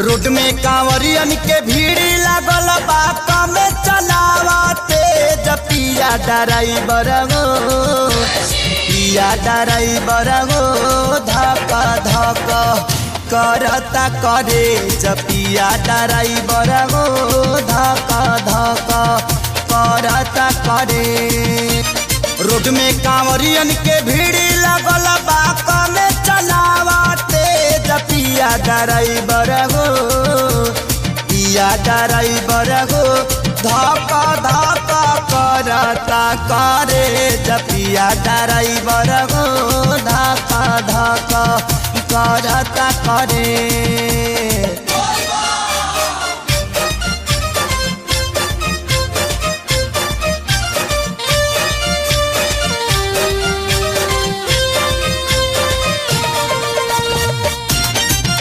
Road में कांवरियन के भीड़ लागल बा कमे चलावते पिया ड्राइवर गो पिया ड्राइवर गो धक धक करता करे पिया ड्राइवर गो धक धक करता करे। रोड में कांवरियन के भीड़ लागल बा कमे चलावते पिया ड्राइवर गो पिया ड्राइवर गो धक धक करता करे पिया ड्राइवर गो धक धक करता करे।